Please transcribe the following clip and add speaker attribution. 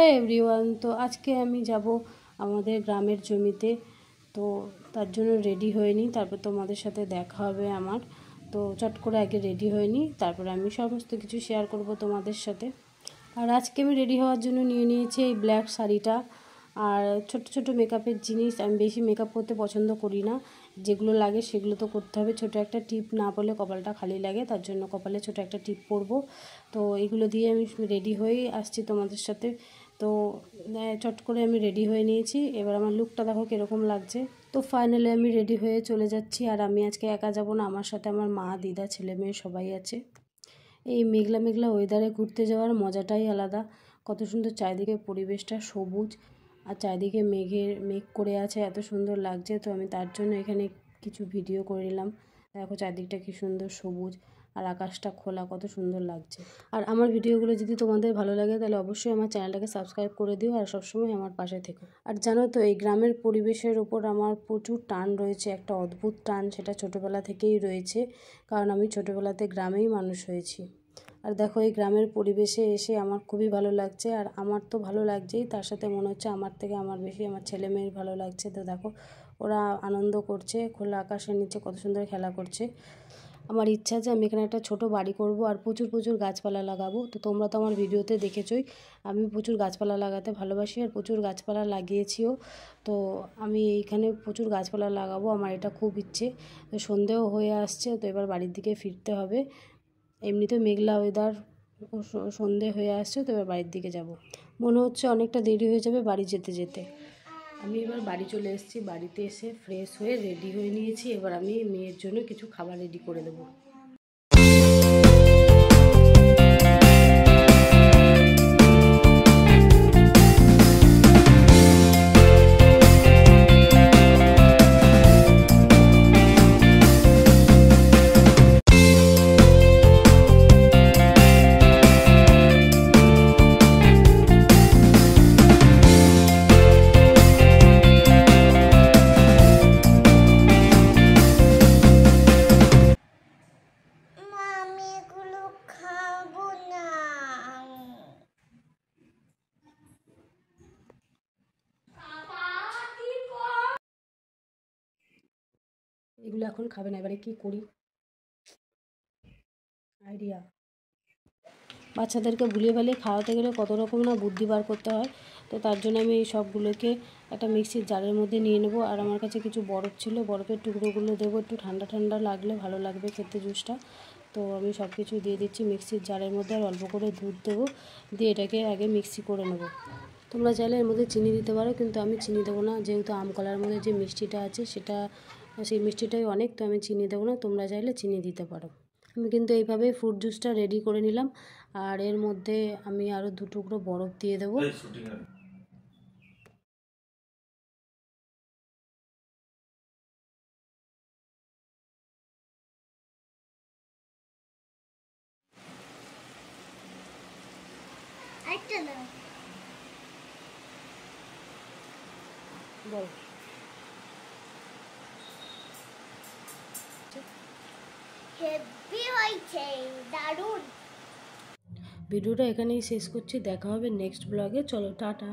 Speaker 1: Hello everyone, তো আজকে আমি যাব আমাদের গ্রামের জমিতে। তো তার জন্য রেডি হয়ে নিই, তারপর তোমাদের সাথে দেখা হবে আমার। তো চট করে আগে রেডি হয়ে নিই, তারপরে আমি সমস্ত কিছু শেয়ার করব তোমাদের সাথে। আর আজকে আমি রেডি হওয়ার জন্য নিয়ে নিয়েছি এই ব্ল্যাক শাড়িটা আর ছোট ছোট মেকআপের জিনিস। আমি বেশি মেকআপ করতে পছন্দ করি না, যেগুলো লাগে সেগুলো তো করতে হবে। ছোট একটা টিপ না পরলে কপালটা খালি লাগে, তার জন্য কপালে ছোট একটা টিপ পরব। তো এগুলো দিয়ে আমি রেডি হয়ে আসছি তোমাদের সাথে। তো চট করে আমি রেডি হয়ে নিয়েছি, এবার আমার লুকটা দেখো কীরকম লাগছে। তো ফাইনালি আমি রেডি হয়ে চলে যাচ্ছি। আর আমি আজকে একা যাব না, আমার সাথে আমার মা, দিদা, ছেলে মেয়ে সবাই আছে। এই মেঘলা মেঘলা ওয়েদারে ঘুরতে যাওয়ার মজাটাই আলাদা। কত সুন্দর চারিদিকে পরিবেশটা সবুজ, আর চারিদিকে মেঘ করে আছে, এত সুন্দর লাগছে। তো আমি তার জন্য এখানে কিছু ভিডিও করে নিলাম। দেখো চারদিকটা কি সুন্দর সবুজ, আর আকাশটা খোলা, কত সুন্দর লাগছে। আর আমার ভিডিওগুলো যদি তোমাদের ভালো লাগে তাহলে অবশ্যই আমার চ্যানেলটাকে সাবস্ক্রাইব করে দিও, আর সবসময় আমার পাশে থেকো। আর জানো তো, এই গ্রামের পরিবেশের ওপর আমার প্রচুর টান রয়েছে, একটা অদ্ভুত টান, সেটা ছোটোবেলা থেকেই রয়েছে, কারণ আমি ছোটোবেলাতে গ্রামেই মানুষ হয়েছি। আর দেখো এই গ্রামের পরিবেশে এসে আমার খুবই ভালো লাগছে। আর আমার তো ভালো লাগছেই, তার সাথে মনে হচ্ছে আমার থেকে আমার বেশি আমার ছেলে মেয়ের ভালো লাগছে। তো দেখো ওরা আনন্দ করছে, খোলা আকাশের নিচে কত সুন্দর খেলা করছে। আমার ইচ্ছা যে আমি এখানে একটা ছোট বাড়ি করব আর প্রচুর প্রচুর গাছপালা লাগাবো। তো তোমরা তো আমার ভিডিওতে দেখেছোই, আমি প্রচুর গাছপালা লাগাতে ভালোবাসি আর প্রচুর গাছপালা লাগিয়েছিও। তো আমি এইখানে প্রচুর গাছপালা লাগাবো, আমার এটা খুব ইচ্ছে। তো সন্ধেও হয়ে আসছে, তো এবার বাড়ির দিকে ফিরতে হবে। এমনিতে মেঘলা ওয়েদার, সন্ধে হয়ে আসছে, তো এবার বাড়ির দিকে যাব। মনে হচ্ছে অনেকটা দেরি হয়ে যাবে বাড়ি যেতে যেতে। আমি এবার বাড়ি চলে এসেছি, বাড়িতে এসে ফ্রেশ হয়ে রেডি হয়ে নিয়েছি। এবার আমি মেয়ের জন্য কিছু খাবার রেডি করে দেবো। এগুলো এখন খাবে না, এবারে কি করি আইডিয়া। বাচ্চাদেরকে ভুলিয়ে ভালিয়ে খাওয়াতে গেলে কত রকম না বুদ্ধি বার করতে হয়। তো তার জন্য আমি এই সবগুলোকে একটা মিক্সির জারের মধ্যে নিয়ে নেবো। আর আমার কাছে কিছু বরফ ছিল, বরফের টুকরোগুলো দেবো, একটু ঠান্ডা ঠান্ডা লাগলে ভালো লাগবে খেতে জুসটা। তো আমি সব কিছু দিয়ে দিচ্ছি মিক্সির জারের মধ্যে, আর অল্প করে দুধ দেবো, দিয়ে এটাকে আগে মিক্সি করে নেবো। তোমরা চাইলে এর মধ্যে চিনি দিতে পারো, কিন্তু আমি চিনি দেবো না, যেহেতু আম কলার মধ্যে যে মিষ্টিটা আছে সেটা, সেই মিষ্টিটাই অনেক, তো আমি চিনি দেবো না। তোমরা চাইলে চিনি দিতে পারো। আমি কিন্তু এইভাবে ফ্রুট জুসটা রেডি করে নিলাম। আর এর মধ্যে আমি আরও 2 টুকরো বরফ দিয়ে দেবো। বল ভিডিওটা এখানেই শেষ করছি, দেখা হবে নেক্সট ব্লগে। চলো টাটা।